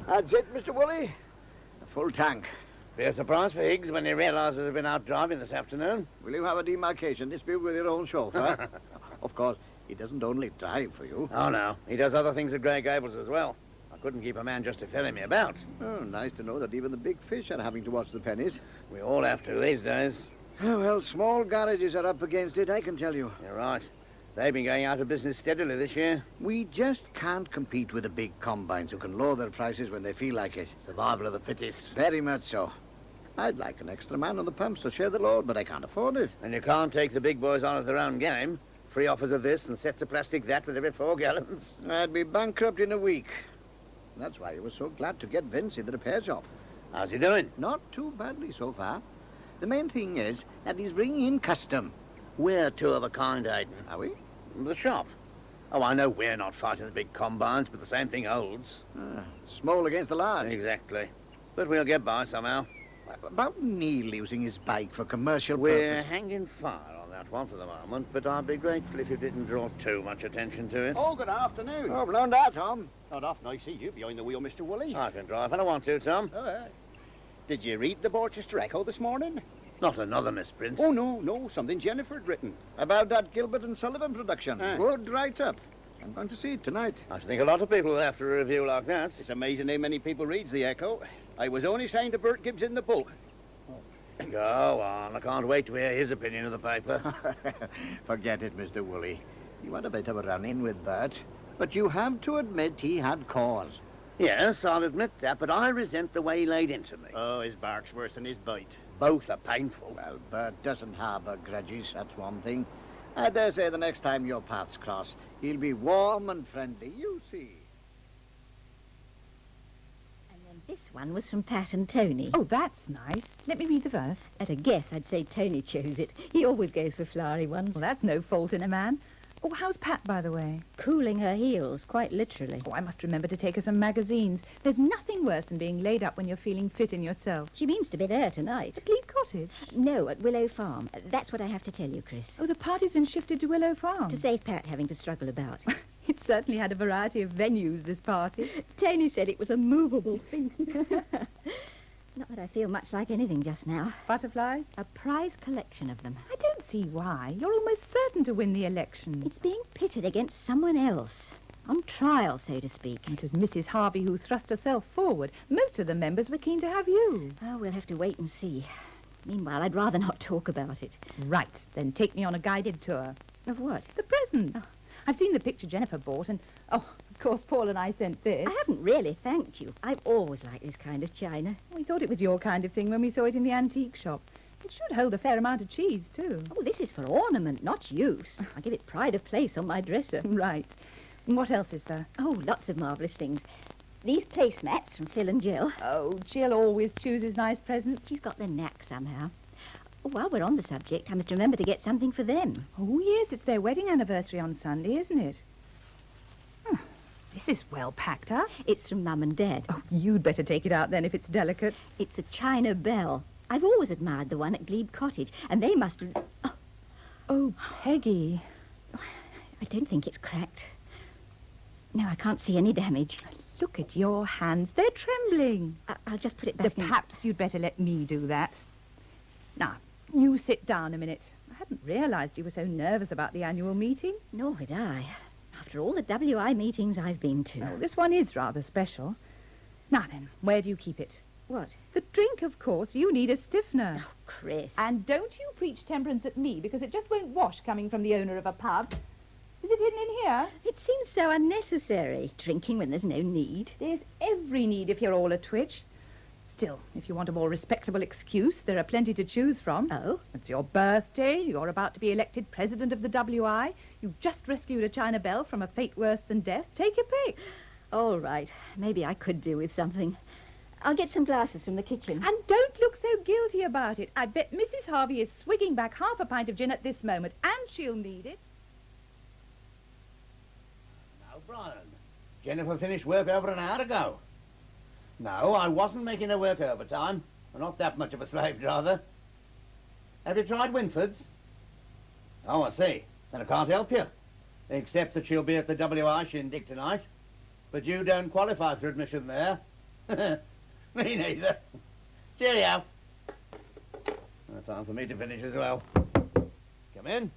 That's it, Mr. Wolley. A full tank. Be a surprise for Higgs when he realises he's been out driving this afternoon. Will you have a demarcation dispute with your own chauffeur? Of course, he doesn't only drive for you. Oh, no. He does other things at Grey Gables as well. I couldn't keep a man just to ferry me about. Oh, nice to know that even the big fish are having to watch the pennies. We all have to these days. Oh, well, small garages are up against it, I can tell you. You're right. They've been going out of business steadily this year. We just can't compete with the big combines who can lower their prices when they feel like it. Survival of the fittest. Very much so. I'd like an extra man on the pumps to share the load, but I can't afford it. And you can't take the big boys on at their own game. Free offers of this and sets of plastic that with every 4 gallons. I'd be bankrupt in a week. That's why I was so glad to get Vince in the repair shop. How's he doing? Not too badly so far. The main thing is that he's bringing in custom. We're two of a kind, Aiden. Are we? The shop. Oh, I know we're not fighting the big combines, but the same thing holds. Small against the large. Exactly. But we'll get by somehow. About Neil using his bike for commercial We're purpose. hanging fire on that one for the moment, but I'd be grateful if you didn't draw too much attention to it. Oh, good afternoon. Oh, blown out, Tom. Not often I see you behind the wheel, Mr. Wooley. I can drive if I want to, Tom. Did you read the Borchester Echo this morning? Not another misprint. Oh, no, something Jennifer had written. About that Gilbert and Sullivan production. Ah. Good write-up. I'm going to see it tonight. I should think a lot of people will have to review like that. It's amazing how many people reads the Echo. I was only saying to Bert Gibbs in the book. Go on. I can't wait to hear his opinion of the paper. Forget it, Mr. Wooley. You had a bit of a run-in with Bert, but you have to admit he had cause. Yes, I'll admit that, but I resent the way he laid into me. Oh, his bark's worse than his bite. Both are painful. Well, Bert doesn't harbour grudges, that's one thing. I dare say the next time your paths cross, he'll be warm and friendly, you see. And then this one was from Pat and Tony. Oh, that's nice. Let me read the verse. At a guess, I'd say Tony chose it. He always goes for flowery ones. Well, that's no fault in a man. Oh, how's Pat, by the way? Cooling her heels, quite literally. Oh, I must remember to take her some magazines. There's nothing worse than being laid up when you're feeling fit in yourself. She means to be there tonight. At Glebe Cottage? No, at Willow Farm. That's what I have to tell you, Chris. Oh, the party's been shifted to Willow Farm. To save Pat having to struggle about. It certainly had a variety of venues, this party. Tony said it was a movable feast. Not that I feel much like anything just now. Butterflies? A prize collection of them. I don't see why. You're almost certain to win the election. It's being pitted against someone else. On trial, so to speak. It was Mrs. Harvey who thrust herself forward. Most of the members were keen to have you. Oh, we'll have to wait and see. Meanwhile, I'd rather not talk about it. Right. Then take me on a guided tour. Of what? The presents. I've seen the picture Jennifer bought and, oh, of course, Paul and I sent this. I haven't really thanked you. I've always liked this kind of china. We thought it was your kind of thing when we saw it in the antique shop. It should hold a fair amount of cheese, too. Oh, this is for ornament, not use. I give it pride of place on my dresser. Right. And what else is there? Oh, lots of marvellous things. These placemats from Phil and Jill. Oh, Jill always chooses nice presents. She's got the knack somehow. Oh, while we're on the subject, I must remember to get something for them. Oh, yes, it's their wedding anniversary on Sunday, isn't it? Oh, this is well packed up. It's from Mum and Dad. Oh, you'd better take it out then if it's delicate. It's a china bell. I've always admired the one at Glebe Cottage, and they must have... Oh, Peggy. I don't think it's cracked. No, I can't see any damage. Look at your hands. They're trembling. I'll just put it back in. Perhaps you'd better let me do that. Now, you sit down a minute. I hadn't realised you were so nervous about the annual meeting. Nor had I. After all the WI meetings I've been to. Oh, this one is rather special. Now then, where do you keep it? What? The drink, of course. You need a stiffener. Oh, Chris. And don't you preach temperance at me, because it just won't wash coming from the owner of a pub. Is it hidden in here? It seems so unnecessary, drinking when there's no need. There's every need if you're all a twitch. Still, if you want a more respectable excuse, there are plenty to choose from. Oh? It's your birthday, you're about to be elected president of the WI, you've just rescued a china bell from a fate worse than death. Take your pick. All right. Maybe I could do with something. I'll get some glasses from the kitchen. And don't look so guilty about it. I bet Mrs. Harvey is swigging back half a pint of gin at this moment, and she'll need it. Now, Brian, Jennifer finished work over an hour ago. No, I wasn't making her work overtime. I'm not that much of a slave driver. Have you tried Winford's? Oh, I see. Then I can't help you. Except that she'll be at the WI shindig tonight. But you don't qualify for admission there. Me neither. Cheerio. Time for me to finish as well. Come in.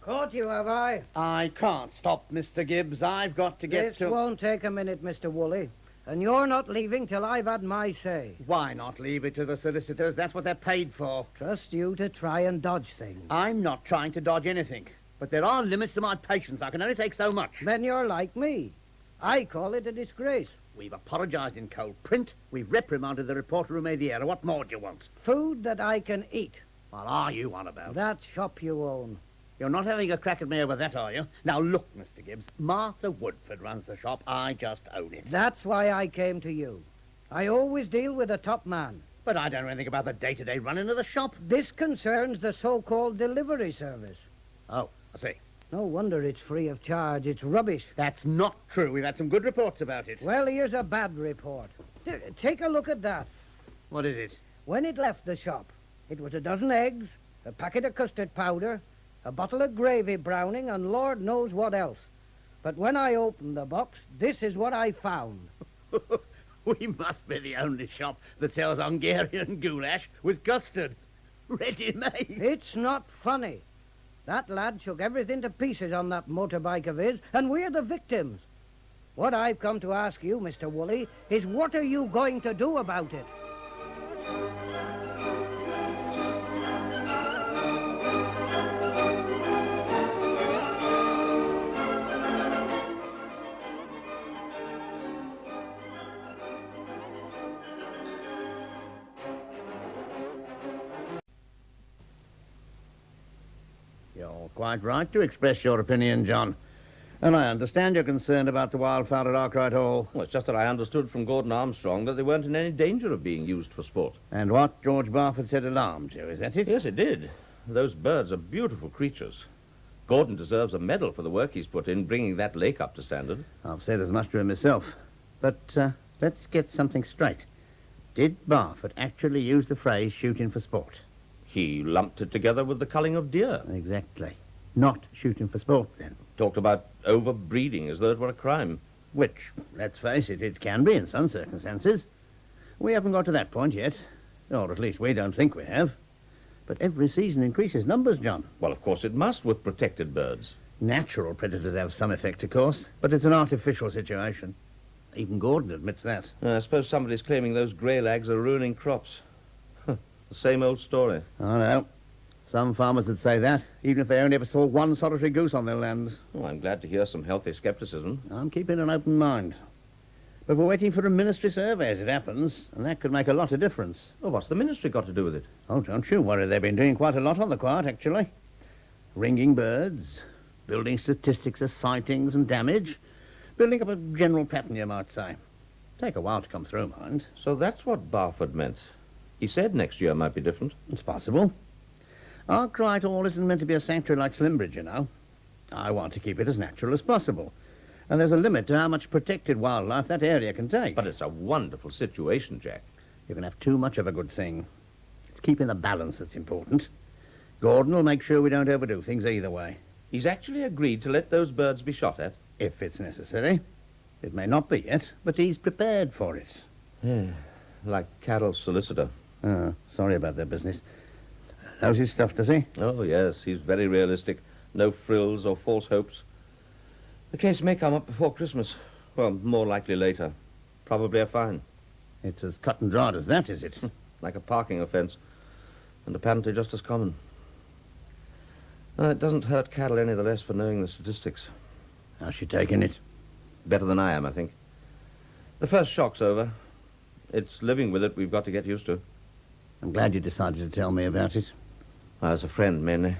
Caught you, have I? I can't stop, Mr. Gibbs. I've got to get This won't take a minute, Mr. Wooley. And you're not leaving till I've had my say. Why not leave it to the solicitors? That's what they're paid for. Trust you to try and dodge things. I'm not trying to dodge anything. But there are limits to my patience. I can only take so much. Then you're like me. I call it a disgrace. We've apologised in cold print. We've reprimanded the reporter who made the error. What more do you want? Food that I can eat. What are you on about? That shop you own. You're not having a crack at me over that, are you? Now, look, Mr. Gibbs. Martha Woodford runs the shop. I just own it. That's why I came to you. I always deal with a top man. But I don't know anything about the day-to-day running of the shop. This concerns the so-called delivery service. Oh, I see. No wonder it's free of charge. It's rubbish. That's not true. We've had some good reports about it. Well, here's a bad report. Take a look at that. What is it? When it left the shop, it was a dozen eggs, a packet of custard powder, a bottle of gravy browning, and Lord knows what else. But when I opened the box, this is what I found. We must be the only shop that sells Hungarian goulash with custard. Ready-made. It's not funny. That lad shook everything to pieces on that motorbike of his, and we're the victims. What I've come to ask you, Mr. Wooley, is what are you going to do about it? You're quite right to express your opinion, John. And I understand you're concerned about the wildfowl at Arkwright Hall. Well, it's just that I understood from Gordon Armstrong that they weren't in any danger of being used for sport. And what George Barford said alarmed you, is that it? Yes, it did. Those birds are beautiful creatures. Gordon deserves a medal for the work he's put in bringing that lake up to standard. I've said as much to him myself. But let's get something straight. Did Barford actually use the phrase shooting for sport? He lumped it together with the culling of deer. Exactly. Not shooting for sport, then. Talked about overbreeding as though it were a crime. Which, let's face it, it can be in some circumstances. We haven't got to that point yet. Or at least we don't think we have. But every season increases numbers, John. Well, of course it must with protected birds. Natural predators have some effect, of course, but it's an artificial situation. Even Gordon admits that. I suppose somebody's claiming those grey lags are ruining crops. The same old story. I know. Some farmers would say that, even if they only ever saw one solitary goose on their land. Oh, I'm glad to hear some healthy scepticism. I'm keeping an open mind. But we're waiting for a ministry survey as it happens, and that could make a lot of difference. Well, what's the ministry got to do with it? Oh, don't you worry. They've been doing quite a lot on the quiet, actually. Ringing birds, building statistics of sightings and damage, building up a general pattern, you might say. Take a while to come through, mind. So that's what Barford meant. He said next year might be different. It's possible. Arkwright Hall isn't meant to be a sanctuary like Slimbridge, you know. I want to keep it as natural as possible. And there's a limit to how much protected wildlife that area can take. But it's a wonderful situation, Jack. You can have too much of a good thing. It's keeping the balance that's important. Gordon will make sure we don't overdo things either way. He's actually agreed to let those birds be shot at? If it's necessary. It may not be yet, but he's prepared for it. Yeah, like Carroll's solicitor. Oh, sorry about that business. Knows his stuff, does he? Oh, yes, he's very realistic. No frills or false hopes. The case may come up before Christmas. Well, more likely later. Probably a fine. It's as cut and dried as that, is it? Like a parking offence. And apparently just as common. No, it doesn't hurt Carroll any the less for knowing the statistics. How's she taking it? Better than I am, I think. The first shock's over. It's living with it we've got to get used to. I'm glad you decided to tell me about it. As a friend, mainly.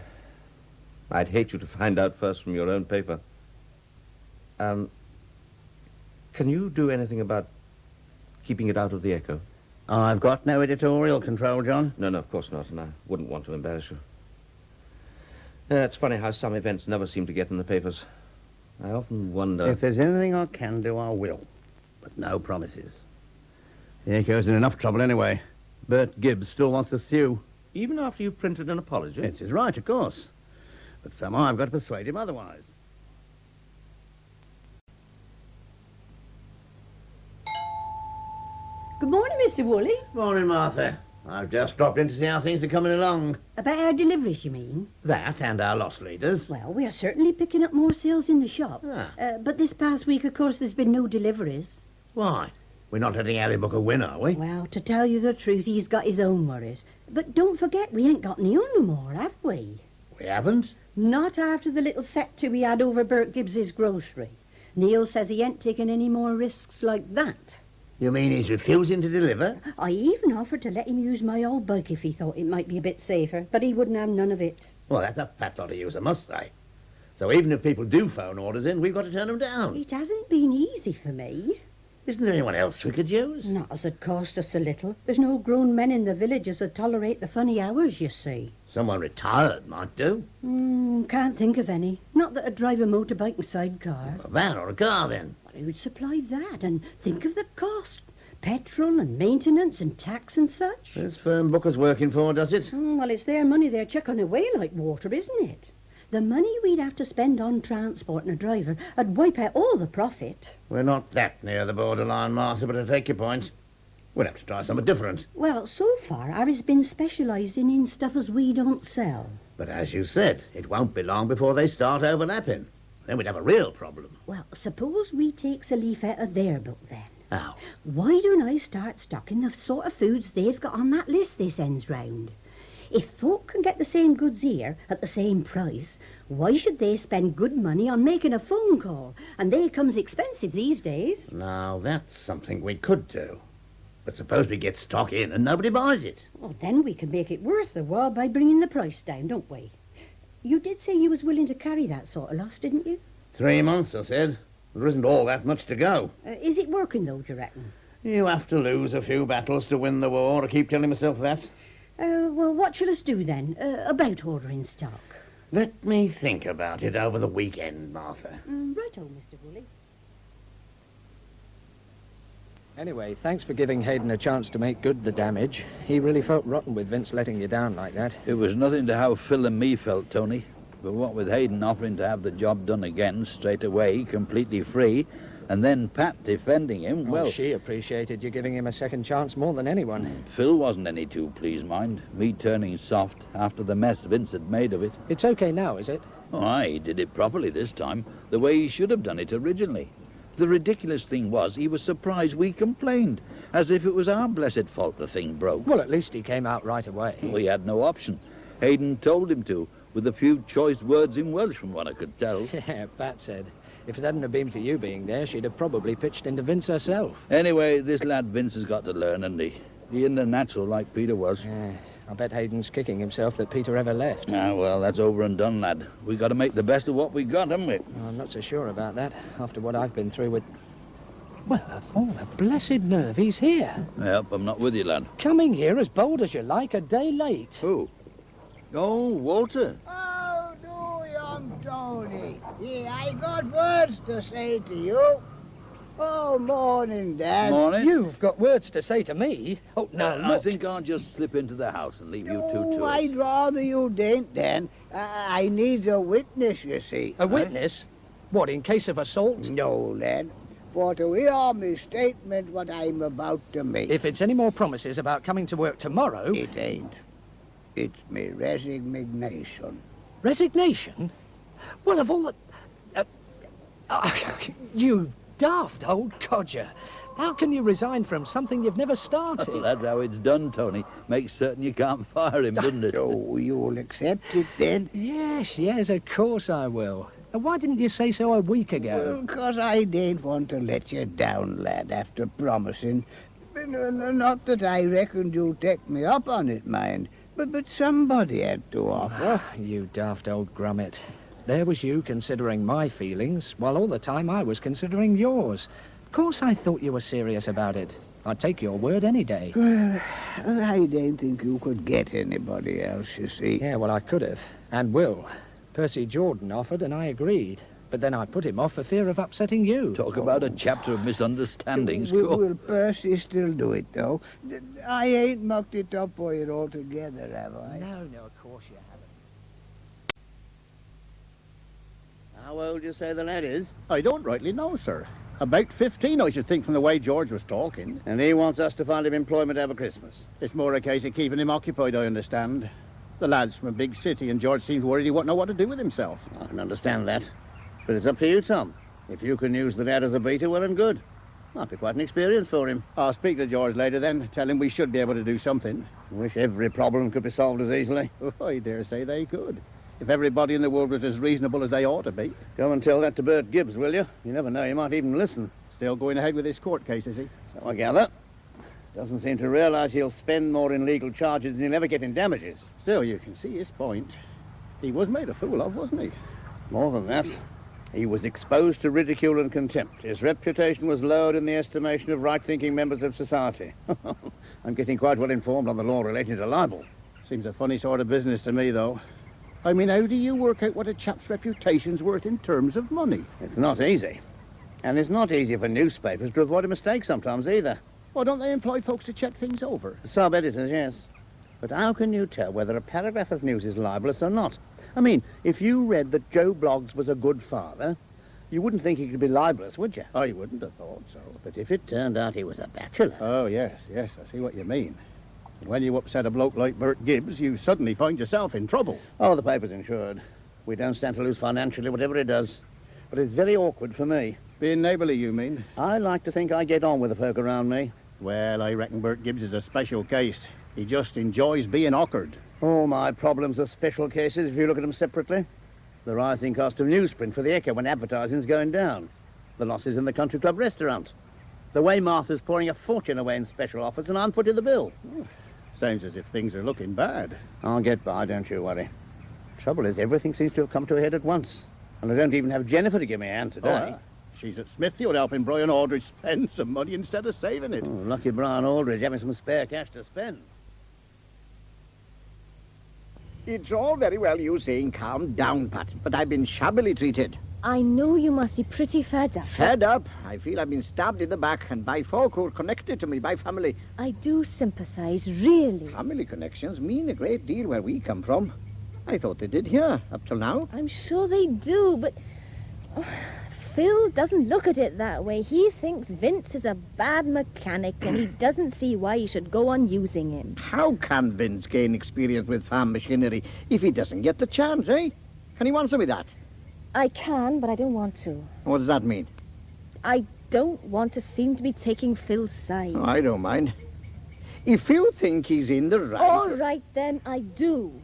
I'd hate you to find out first from your own paper. Can you do anything about keeping it out of the Echo? I've got no editorial control, John. No, of course not, and I wouldn't want to embarrass you. It's funny how some events never seem to get in the papers. I often wonder... If there's anything I can do, I will. But no promises. The Echo's in enough trouble anyway. Bert Gibbs still wants to sue. Even after you've printed an apology? It's his right, of course. But somehow I've got to persuade him otherwise. Good morning, Mr. Wolley. Morning, Martha. I've just dropped in to see how things are coming along. About our deliveries, you mean? That and our loss leaders. Well, we are certainly picking up more sales in the shop. But this past week, of course, there's been no deliveries. Why? We're not letting Harry book a win, are we? Well, to tell you the truth, he's got his own worries. But don't forget, we ain't got any on no more, have we? We haven't? Not after the little set-to we had over Bert Gibbs's grocery. Neil says he ain't taking any more risks like that. You mean he's refusing to deliver? I even offered to let him use my old bike if he thought it might be a bit safer, but he wouldn't have none of it. Well, that's a fat lot of use, I must say. So even if people do phone orders in, we've got to turn them down. It hasn't been easy for me. Isn't there anyone else we could use? Not as it cost us a little. There's no grown men in the village as would tolerate the funny hours, you see. Someone retired might do. Can't think of any. Not that I'd drive a motorbike and sidecar. A van or a car, then? Well, who'd supply that? And think of the cost. Petrol and maintenance and tax and such. This firm Booker's working for, does it? Well, it's their money they're chucking away like water, isn't it? The money we'd have to spend on transport and a driver would wipe out all the profit. We're not that near the borderline, Martha, but I take your point. We'll have to try something different. Well, so far, Harry's been specialising in stuff as we don't sell. But as you said, it won't be long before they start overlapping. Then we'd have a real problem. Well, suppose we takes a leaf out of their book, then. How? Why don't I start stocking the sort of foods they've got on that list they sends round? If folk can get the same goods here at the same price, why should they spend good money on making a phone call? And they comes expensive these days. Now, that's something we could do. But suppose we get stock in and nobody buys it. Well, then we can make it worth the while by bringing the price down, don't we? You did say you was willing to carry that sort of loss, didn't you? 3 months, I said. There isn't all that much to go. Is it working, though, do you reckon? You have to lose a few battles to win the war. I keep telling myself that. Well, what shall us do, then, about ordering stock? Let me think about it over the weekend, Martha. Righto, Mr. Wooley. Anyway, thanks for giving Hayden a chance to make good the damage. He really felt rotten with Vince letting you down like that. It was nothing to how Phil and me felt, Tony. But what with Hayden offering to have the job done again straight away, completely free, and then Pat defending him, well... she appreciated you giving him a second chance more than anyone. Phil wasn't any too pleased, mind. Me turning soft after the mess Vince had made of it. It's okay now, is it? Oh, he did it properly this time, the way he should have done it originally. The ridiculous thing was he was surprised we complained, as if it was our blessed fault the thing broke. Well, at least he came out right away. We had no option. Hayden told him to, with a few choice words in Welsh from what I could tell. Yeah, Pat said. If it hadn't have been for you being there, she'd have probably pitched into Vince herself. Anyway, this lad Vince has got to learn, hasn't he? He isn't a natural like Peter was. Yeah, I bet Hayden's kicking himself that Peter ever left. Ah, well, that's over and done, lad. We got to make the best of what we got, haven't we? Oh, I'm not so sure about that, after what I've been through with... Well, of all the blessed nerve, he's here. Yep, I'm not with you, lad. Coming here as bold as you like, a day late. Who? Oh, Walter. Oh, do, young Tony. Yeah, I got words to say to you. Oh, morning, Dad. Morning. You've got words to say to me? Oh, no, I think I'll just slip into the house and leave you two to it. I'd rather you didn't, then. I need a witness, you see. A witness? What, in case of assault? No, lad. For to hear me statement what I'm about to make. If it's any more promises about coming to work tomorrow... It ain't. It's me resignation. Resignation? Well, of all the... you daft old codger. How can you resign from something you've never started? Well, that's how it's done, Tony. Make certain you can't fire him, doesn't it? Oh, you'll accept it, then? Yes, of course I will. And why didn't you say so a week ago? Well, 'cause I didn't want to let you down, lad, after promising. Not that I reckoned you'd take me up on it, mind. But somebody had to offer. You daft old grummet. There was you considering my feelings, while all the time I was considering yours. Of course I thought you were serious about it. I'd take your word any day. Well, I didn't think you could get anybody else, you see. Yeah, well, I could have, and will. Percy Jordan offered, and I agreed. But then I put him off for fear of upsetting you. Talk about a chapter of misunderstandings. Will Percy still do it, though? I ain't mucked it up for you altogether, have I? No, of course you haven't. How old do you say the lad is? I don't rightly know, sir. About 15, I should think, from the way George was talking. And he wants us to find him employment over Christmas. It's more a case of keeping him occupied, I understand. The lad's from a big city, and George seems worried he won't know what to do with himself. I can understand that. But it's up to you, Tom. If you can use the lad as a beater, well and good. Might be quite an experience for him. I'll speak to George later then. Tell him we should be able to do something. Wish every problem could be solved as easily. Oh, I dare say they could. If everybody in the world was as reasonable as they ought to be. Go and tell that to Bert Gibbs, will you? You never know, he might even listen. Still going ahead with this court case, is he? So I gather. Doesn't seem to realise he'll spend more in legal charges than he'll ever get in damages. Still, you can see his point. He was made a fool of, wasn't he? More than that, he was exposed to ridicule and contempt. His reputation was lowered in the estimation of right-thinking members of society. I'm getting quite well informed on the law relating to libel. Seems a funny sort of business to me, though. I mean, how do you work out what a chap's reputation's worth in terms of money? It's not easy. And it's not easy for newspapers to avoid a mistake sometimes either. Why don't they employ folks to check things over? Sub-editors, yes. But how can you tell whether a paragraph of news is libelous or not? I mean, if you read that Joe Bloggs was a good father, you wouldn't think he could be libelous, would you? I wouldn't have thought so. But if it turned out he was a bachelor... Oh, yes, I see what you mean. When you upset a bloke like Bert Gibbs, you suddenly find yourself in trouble. Oh, the paper's insured. We don't stand to lose financially, whatever it does. But it's very awkward for me. Being neighbourly, you mean? I like to think I get on with the folk around me. Well, I reckon Bert Gibbs is a special case. He just enjoys being awkward. All my problems are special cases if you look at them separately. The rising cost of newsprint for the Echo when advertising's going down. The losses in the country club restaurant. The way Martha's pouring a fortune away in special offers and I'm footing the bill. Sounds as if things are looking bad. I'll get by, don't you worry. Trouble is, everything seems to have come to a head at once. And I don't even have Jennifer to give me a hand today. She's at Smithfield helping Brian Aldridge spend some money instead of saving it. Oh, lucky Brian Aldridge having some spare cash to spend. It's all very well you saying calm down, Pat, but I've been shabbily treated. I know you must be pretty fed up. Fed up? I feel I've been stabbed in the back and by folk who are connected to me by family. I do sympathise, really. Family connections mean a great deal where we come from. I thought they did here, up till now. I'm sure they do, but... Phil doesn't look at it that way. He thinks Vince is a bad mechanic and he doesn't see why you should go on using him. How can Vince gain experience with farm machinery if he doesn't get the chance, eh? Can you answer me that? I can, but I don't want to. What does that mean? I don't want to seem to be taking Phil's side. Oh, I don't mind. If you think he's in the right... All right, then, I do.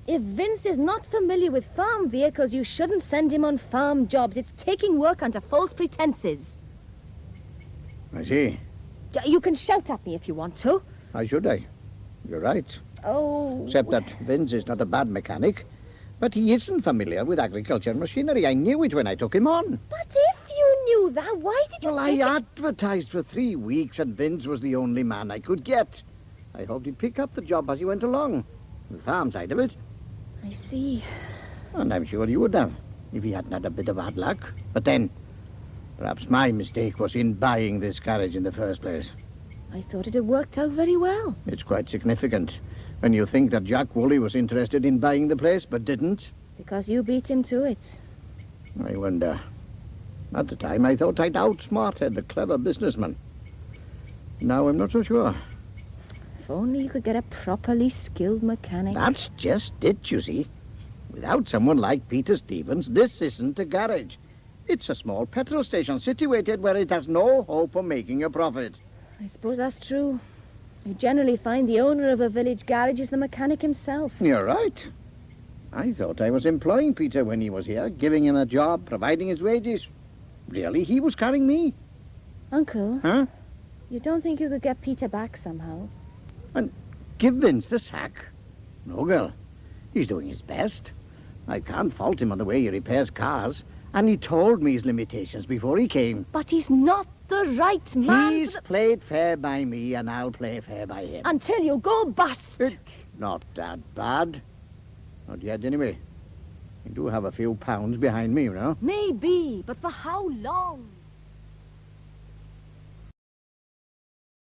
If Vince is not familiar with farm vehicles, you shouldn't send him on farm jobs. It's taking work under false pretenses. I see. You can shout at me if you want to. Why should I? You're right. Oh... Except that Vince is not a bad mechanic. But he isn't familiar with agriculture machinery. I knew it when I took him on. But if you knew that, why did you take I advertised for 3 weeks and Vince was the only man I could get. I hoped he'd pick up the job as he went along. The farm side of it. I see. And I'm sure you would have, if he hadn't had a bit of bad luck. But then, perhaps my mistake was in buying this carriage in the first place. I thought it had worked out very well. It's quite significant when you think that Jack Wolley was interested in buying the place, but didn't. Because you beat him to it. I wonder. At the time, I thought I'd outsmarted the clever businessman. Now I'm not so sure. If only you could get a properly skilled mechanic. That's just it, you see. Without someone like Peter Stevens, this isn't a garage. It's a small petrol station situated where it has no hope of making a profit. I suppose that's true. You generally find the owner of a village garage is the mechanic himself. You're right. I thought I was employing Peter when he was here, giving him a job, providing his wages. Really, he was carrying me. Uncle? Huh? You don't think you could get Peter back somehow? And give Vince the sack? No, girl. He's doing his best. I can't fault him on the way he repairs cars. And he told me his limitations before he came. But he's not the right man. He's played fair by me, and I'll play fair by him. Until you go bust. It's not that bad. Not yet, anyway. I do have a few pounds behind me, you know. Maybe, but for how long?